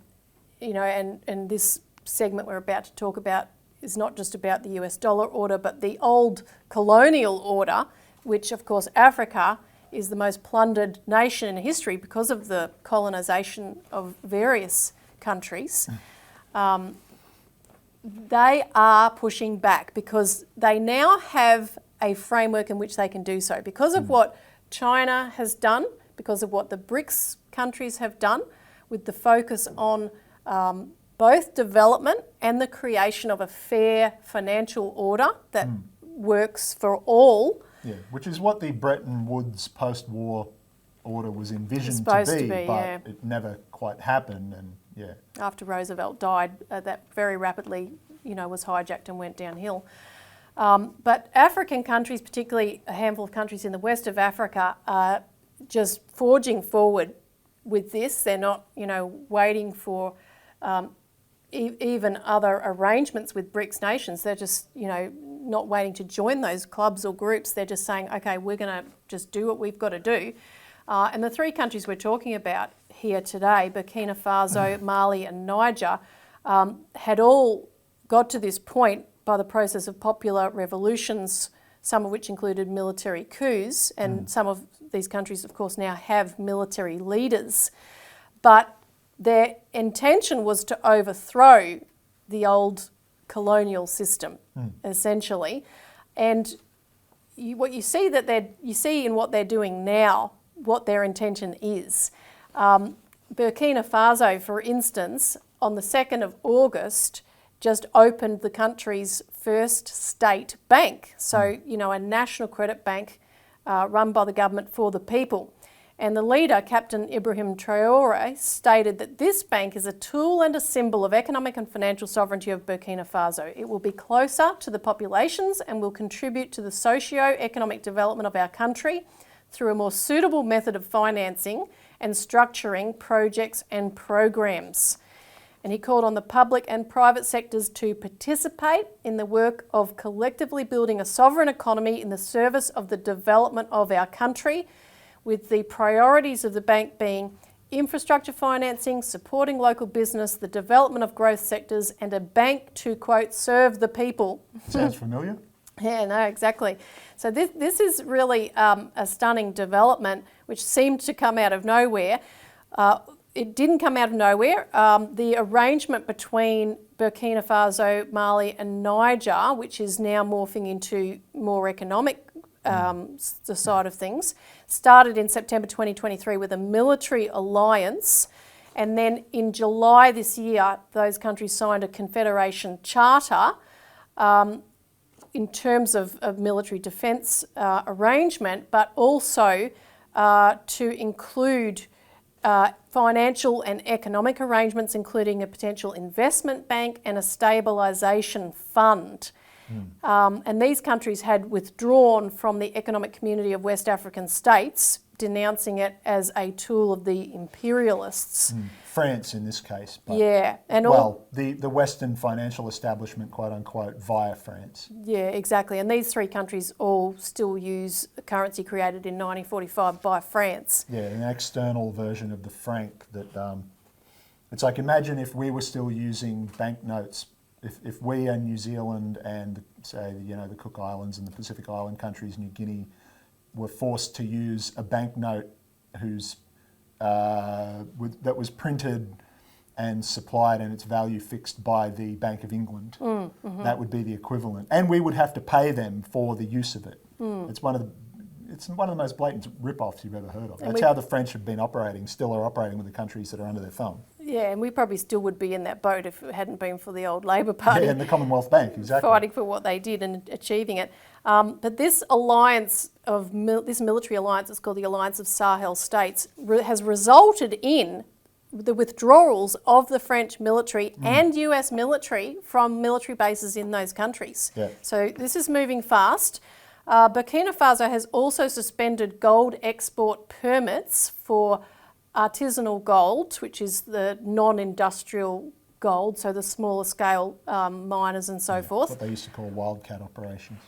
Speaker 1: this segment we're about to talk about is not just about the US dollar order, but the old colonial order, which, of course, Africa is the most plundered nation in history because of the colonisation of various countries. They are pushing back because they now have a framework in which they can do so. Because of what China has done, because of what the BRICS countries have done, with the focus on both development and the creation of a fair financial order that works for all.
Speaker 2: Yeah, which is what the Bretton Woods post-war order was envisioned
Speaker 1: to
Speaker 2: be,
Speaker 1: but
Speaker 2: it never quite happened. And
Speaker 1: after Roosevelt died, that very rapidly, was hijacked and went downhill. But African countries, particularly a handful of countries in the west of Africa, are just forging forward with this. They're not, waiting for even other arrangements with BRICS nations. They're just, not waiting to join those clubs or groups. They're just saying, okay, we're going to just do what we've got to do. And the three countries we're talking about here today, Burkina Faso, Mali and Niger, had all got to this point by the process of popular revolutions, some of which included military coups, and some of these countries, of course, now have military leaders. But their intention was to overthrow the old colonial system, essentially. And what you see in what they're doing now, what their intention is. Burkina Faso, for instance, on the 2nd of August, just opened the country's first state bank. So, a national credit bank run by the government for the people. And the leader, Captain Ibrahim Traoré, stated that this bank is a tool and a symbol of economic and financial sovereignty of Burkina Faso. It will be closer to the populations and will contribute to the socio-economic development of our country through a more suitable method of financing and structuring projects and programs. And he called on the public and private sectors to participate in the work of collectively building a sovereign economy in the service of the development of our country, with the priorities of the bank being infrastructure financing, supporting local business, the development of growth sectors, and a bank to, quote, serve the people.
Speaker 2: Sounds familiar.
Speaker 1: Yeah, no, exactly. So this is really a stunning development which seemed to come out of nowhere. It didn't come out of nowhere. The arrangement between Burkina Faso, Mali and Niger, which is now morphing into more economic the side of things, started in September 2023 with a military alliance, and then in July this year those countries signed a confederation charter in terms of military defence arrangement, but also to include financial and economic arrangements, including a potential investment bank and a stabilisation fund. And these countries had withdrawn from the Economic Community of West African States, denouncing it as a tool of the imperialists.
Speaker 2: France in this case. But,
Speaker 1: yeah. And
Speaker 2: the Western financial establishment, quote unquote, via France.
Speaker 1: Yeah, exactly. And these three countries all still use a currency created in 1945 by France.
Speaker 2: Yeah, an external version of the franc that, it's like, imagine if we were still using banknotes. If we and New Zealand and, say, the Cook Islands and the Pacific Island countries, New Guinea, were forced to use a banknote that was printed and supplied and its value fixed by the Bank of England, that would be the equivalent. And we would have to pay them for the use of it. It's one of the most blatant rip-offs you've ever heard of. That's how the French have been operating, still are operating with the countries that are under their thumb.
Speaker 1: Yeah, and we probably still would be in that boat if it hadn't been for the old Labor Party.
Speaker 2: Yeah, and the Commonwealth Bank, exactly.
Speaker 1: Fighting for what they did and achieving it. But this alliance this military alliance, it's called the Alliance of Sahel States, has resulted in the withdrawals of the French military and US military from military bases in those countries.
Speaker 2: Yeah.
Speaker 1: So this is moving fast. Burkina Faso has also suspended gold export permits for artisanal gold, which is the non-industrial gold, so the smaller scale miners and so forth.
Speaker 2: What they used to call wildcat operations.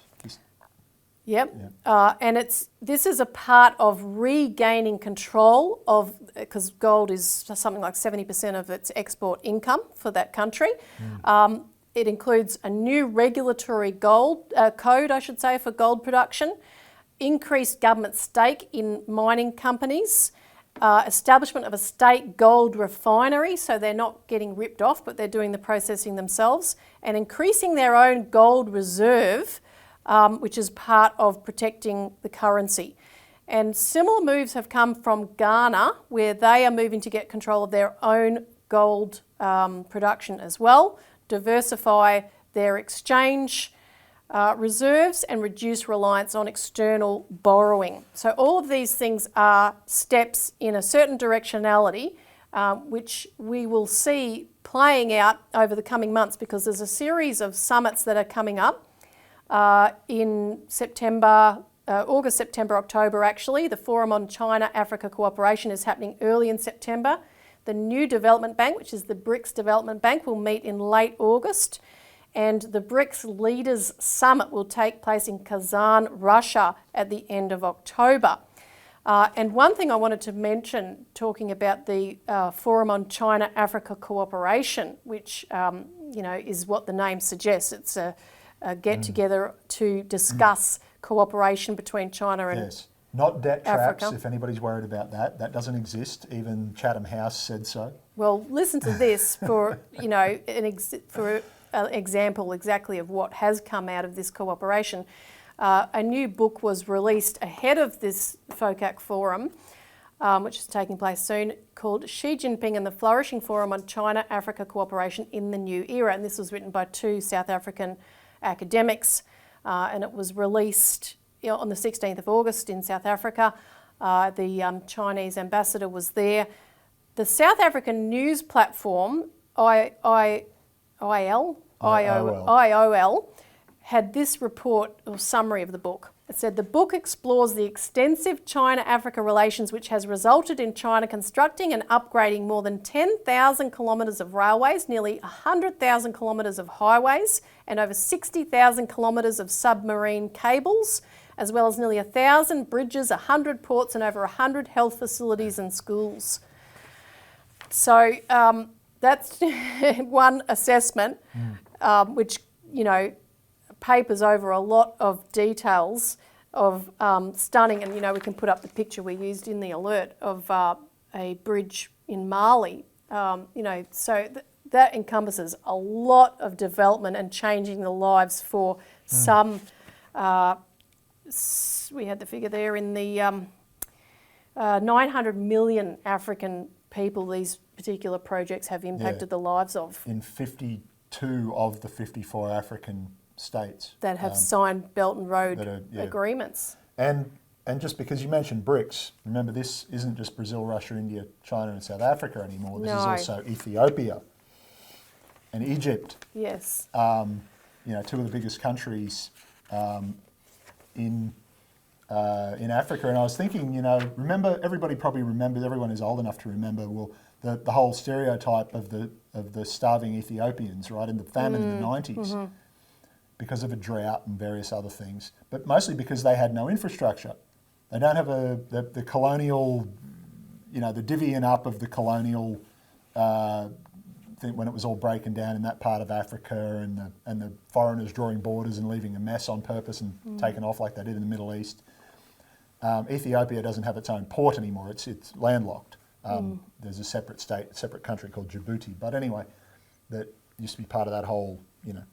Speaker 1: Yep. And this is a part of regaining control of, because gold is something like 70% of its export income for that country. It includes a new regulatory code, for gold production, increased government stake in mining companies, establishment of a state gold refinery, so they're not getting ripped off, but they're doing the processing themselves, and increasing their own gold reserve, which is part of protecting the currency. And similar moves have come from Ghana, where they are moving to get control of their own gold production as well, diversify their exchange reserves and reduce reliance on external borrowing. So all of these things are steps in a certain directionality, which we will see playing out over the coming months, because there's a series of summits that are coming up in September, August, September, October actually. The Forum on China-Africa Cooperation is happening early in September. The new development bank, which is the BRICS Development Bank, will meet in late August. And the BRICS Leaders Summit will take place in Kazan, Russia at the end of October. And one thing I wanted to mention, talking about the Forum on China-Africa Cooperation, which is what the name suggests. It's a get-together to discuss cooperation between China and
Speaker 2: Yes. Not debt traps,
Speaker 1: Africa.
Speaker 2: If anybody's worried about that. That doesn't exist. Even Chatham House said so.
Speaker 1: Well, listen to this for, an example exactly of what has come out of this cooperation. A new book was released ahead of this FOCAC forum, which is taking place soon, called Xi Jinping and the Flourishing Forum on China-Africa Cooperation in the New Era. And this was written by two South African academics, and it was released on the 16th of August in South Africa. The Chinese ambassador was there. The South African news platform, IOL, had this report or summary of the book. It said the book explores the extensive China-Africa relations which has resulted in China constructing and upgrading more than 10,000 kilometres of railways, nearly 100,000 kilometres of highways and over 60,000 kilometres of submarine cables, as well as nearly 1,000 bridges, 100 ports and over 100 health facilities and schools. So that's one assessment, which, you know, papers over a lot of details of stunning, and, you know, we can put up the picture we used in the alert of a bridge in Mali. You know, so that encompasses a lot of development and changing the lives for some. We had the figure there in the 900 million African people these particular projects have impacted the lives of.
Speaker 2: In 52 of the 54 African states.
Speaker 1: That have signed Belt and Road agreements.
Speaker 2: And just because you mentioned BRICS, remember this isn't just Brazil, Russia, India, China and South Africa anymore. This is also Ethiopia and Egypt.
Speaker 1: Yes.
Speaker 2: You know, two of the biggest countries in Africa. And I was thinking, you know, remember, everybody probably remembers, everyone is old enough to remember, well, the whole stereotype of the starving Ethiopians, right, in the famine in the 90s, because of a drought and various other things, but mostly because they had no infrastructure. They don't have the colonial, you know, the divvying up of the colonial thing when it was all breaking down in that part of Africa, and the foreigners drawing borders and leaving a mess on purpose and taking off like they did in the Middle East. Ethiopia doesn't have its own port anymore. It's landlocked. There's a separate state, a separate country called Djibouti. But anyway, that used to be part of that whole, you know,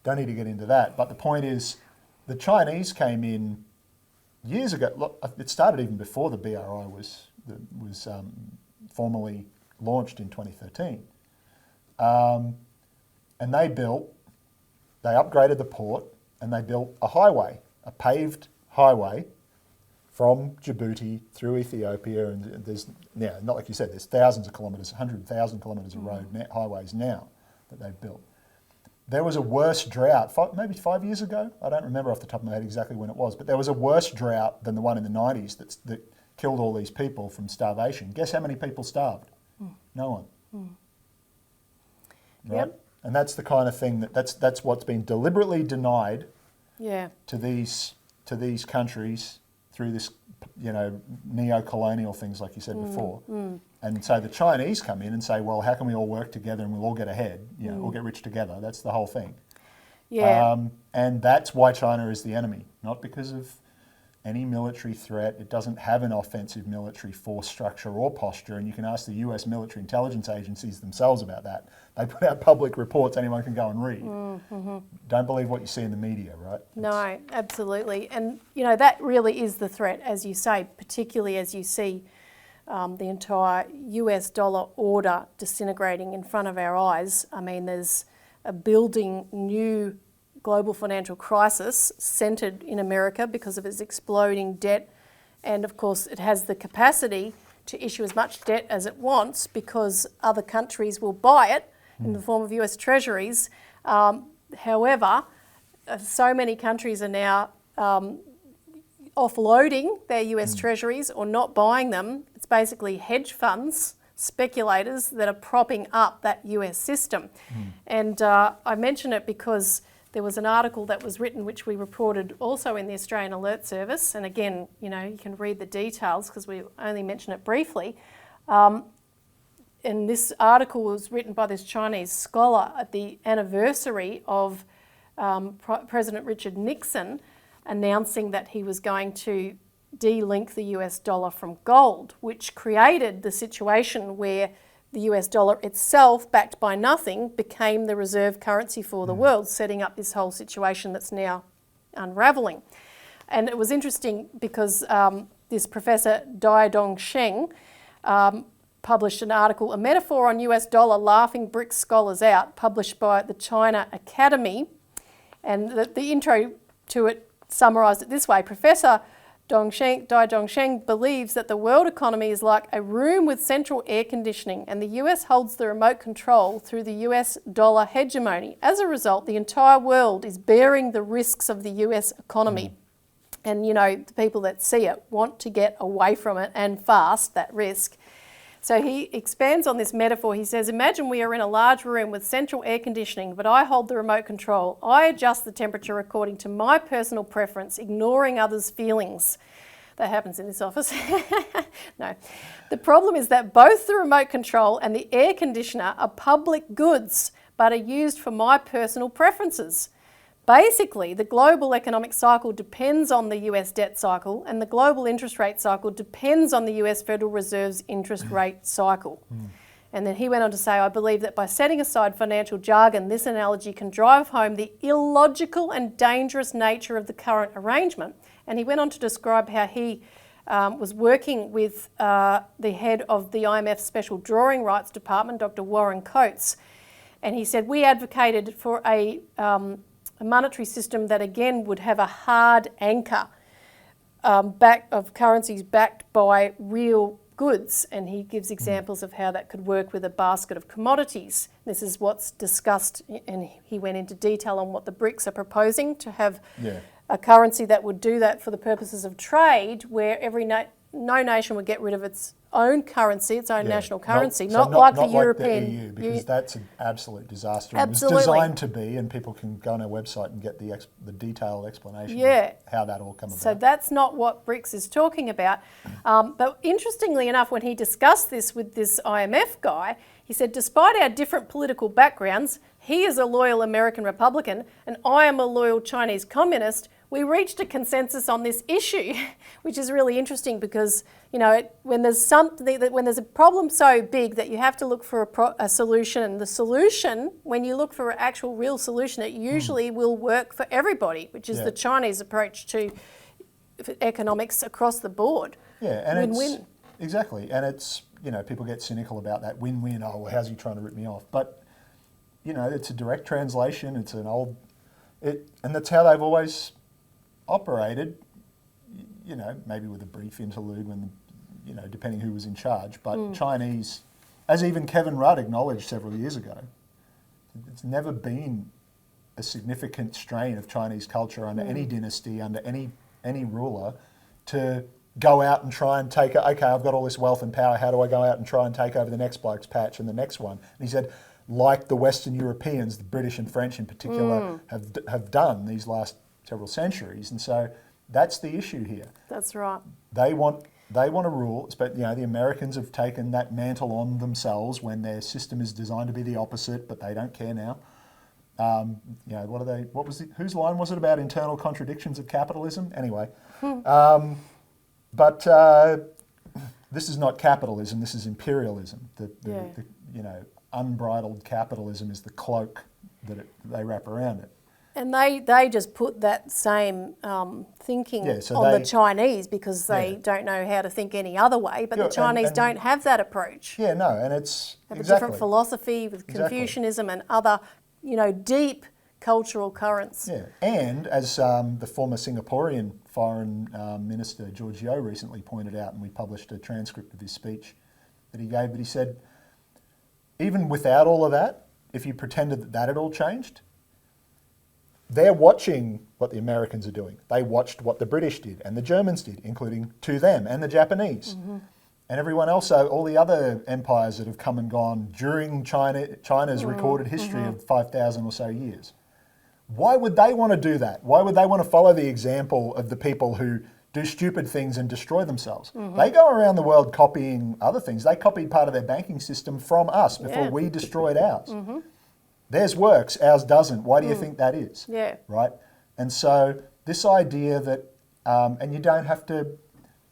Speaker 2: don't need to get into that. But the point is, the Chinese came in years ago. Look, it started even before the BRI was formally launched in 2013. And they upgraded the port, and they built a highway, a paved highway from Djibouti through Ethiopia, and there's now, not like you said, there's thousands of kilometres, 100,000 kilometres of road highways now that they've built. There was a worse drought, maybe 5 years ago. I don't remember off the top of my head exactly when it was, but there was a worse drought than the one in the 90s that killed all these people from starvation. Guess how many people starved? No one. Right?
Speaker 1: Yep.
Speaker 2: And that's the kind of thing that's what's been deliberately denied to these countries through this, you know, neo-colonial things like you said before. And so the Chinese come in and say, well, how can we all work together and we'll all get ahead? You know, we'll get rich together. That's the whole thing.
Speaker 1: Yeah.
Speaker 2: And that's why China is the enemy, not because of any military threat. It doesn't have an offensive military force structure or posture, and you can ask the US military intelligence agencies themselves about that. They put out public reports anyone can go and read. Don't believe what you see in the media, right?
Speaker 1: No, absolutely. And, you know, that really is the threat, as you say, particularly as you see the entire US dollar order disintegrating in front of our eyes. I mean, there's a building new global financial crisis centred in America because of its exploding debt, and of course it has the capacity to issue as much debt as it wants because other countries will buy it in the form of US treasuries. However, so many countries are now offloading their US treasuries or not buying them. It's basically hedge funds, speculators that are propping up that US system. And I mention it because there was an article that was written which we reported also in the Australian Alert Service, and again, you know, you can read the details because we only mention it briefly. And this article was written by this Chinese scholar at the anniversary of President Richard Nixon announcing that he was going to de-link the US dollar from gold, which created the situation where the US dollar itself, backed by nothing, became the reserve currency for the world, setting up this whole situation that's now unravelling. And it was interesting because this Professor Dai Dongsheng published an article, A Metaphor on US Dollar, Laughing BRICS Scholars Out, published by the China Academy. And the intro to it summarised it this way. Professor Dai Dongsheng believes that the world economy is like a room with central air conditioning, and the US holds the remote control through the US dollar hegemony. As a result, the entire world is bearing the risks of the US economy. And, you know, the people that see it want to get away from it and fast, that risk. So he expands on this metaphor. He says, imagine we are in a large room with central air conditioning, but I hold the remote control. I adjust the temperature according to my personal preference, ignoring others' feelings. That happens in this office. No. The problem is that both the remote control and the air conditioner are public goods, but are used for my personal preferences. Basically, the global economic cycle depends on the US debt cycle, and the global interest rate cycle depends on the US Federal Reserve's interest rate cycle. And then he went on to say, I believe that by setting aside financial jargon, this analogy can drive home the illogical and dangerous nature of the current arrangement. And he went on to describe how he was working with the head of the IMF Special Drawing Rights Department, Dr. Warren Coates. And he said, we advocated for a monetary system that again would have a hard anchor of currencies backed by real goods, and he gives examples of how that could work with a basket of commodities. This is what's discussed, and he went into detail on what the BRICS are proposing, to have a currency that would do that for the purposes of trade, where no nation would get rid of its own currency, its own national currency, not like the European
Speaker 2: EU, because that's an absolute disaster.
Speaker 1: Absolutely.
Speaker 2: It was designed to be, and people can go on our website and get the detailed explanation of how that all comes about.
Speaker 1: So that's not what BRICS is talking about. But interestingly enough, when he discussed this with this IMF guy, he said, despite our different political backgrounds, he is a loyal American Republican and I am a loyal Chinese communist. We reached a consensus on this issue, which is really interesting because, you know, when there's a problem so big that you have to look for a solution, and the solution, when you look for an actual real solution, it usually will work for everybody, which is the Chinese approach to economics across the board.
Speaker 2: Yeah, and
Speaker 1: win-win.
Speaker 2: Exactly, and it's, you know, people get cynical about that win-win. Oh, well, how's he trying to rip me off? But, you know, it's a direct translation. It's an old, and that's how they've always operated, you know, maybe with a brief interlude when, you know, depending who was in charge, but Chinese, as even Kevin Rudd acknowledged several years ago, it's never been a significant strain of Chinese culture under any dynasty, under any ruler, to go out and try and take, okay, I've got all this wealth and power, how do I go out and try and take over the next bloke's patch and the next one? And he said, like the Western Europeans, the British and French in particular, have done these last several centuries, and so that's the issue here.
Speaker 1: That's right.
Speaker 2: They want a rule, but, you know, the Americans have taken that mantle on themselves when their system is designed to be the opposite, but they don't care now. You know, whose line was it about internal contradictions of capitalism? Anyway, but this is not capitalism. This is imperialism. The you know, unbridled capitalism is the cloak that they wrap around it.
Speaker 1: And they just put that same thinking on the Chinese because they don't know how to think any other way, but the Chinese don't have that approach.
Speaker 2: Yeah, no, and it's
Speaker 1: they have a different philosophy with Confucianism and other, you know, deep cultural currents.
Speaker 2: Yeah, and as the former Singaporean Foreign Minister George Yeo recently pointed out, and we published a transcript of his speech that he gave, but he said, even without all of that, if you pretended that had all changed, they're watching what the Americans are doing. They watched what the British did and the Germans did, including to them, and the Japanese. And everyone else, so all the other empires that have come and gone during China's recorded history of 5,000 or so years. Why would they want to do that? Why would they want to follow the example of the people who do stupid things and destroy themselves? They go around the world copying other things. They copied part of their banking system from us before we destroyed ours. Theirs works, ours doesn't. Why do you think that is?
Speaker 1: Yeah.
Speaker 2: Right? And so this idea that, and you don't have to,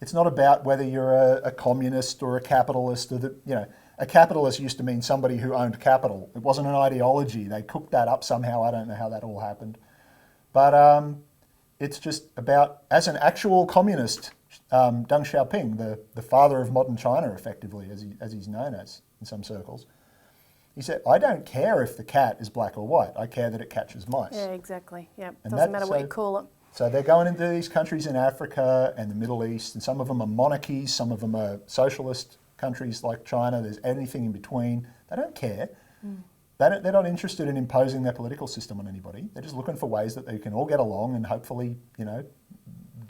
Speaker 2: it's not about whether you're a communist or a capitalist, or that, you know, a capitalist used to mean somebody who owned capital. It wasn't an ideology. They cooked that up somehow. I don't know how that all happened. But it's just about, as an actual communist, Deng Xiaoping, the father of modern China, effectively, as he's known as in some circles, he said, I don't care if the cat is black or white. I care that it catches mice.
Speaker 1: Yeah, exactly. Yeah,
Speaker 2: And
Speaker 1: doesn't matter what you call it.
Speaker 2: So they're going into these countries in Africa and the Middle East, and some of them are monarchies, some of them are socialist countries like China. There's anything in between. They don't care. They're not interested in imposing their political system on anybody. They're just looking for ways that they can all get along and hopefully, you know,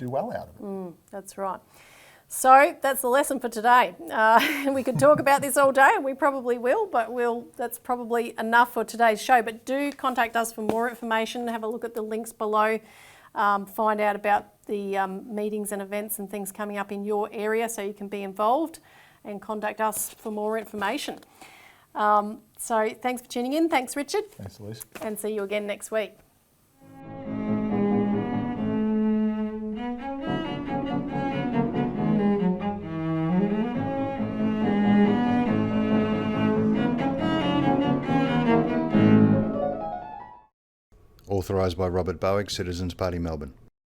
Speaker 2: do well out of it.
Speaker 1: That's right. So that's the lesson for today. We could talk about this all day, and we probably will, but that's probably enough for today's show. But do contact us for more information. Have a look at the links below. Find out about the meetings and events and things coming up in your area so you can be involved, and contact us for more information. So thanks for tuning in. Thanks, Richard.
Speaker 2: Thanks, Elisa.
Speaker 1: And see you again next week.
Speaker 3: Authorised by Robert Barwick, Citizens Party, Melbourne.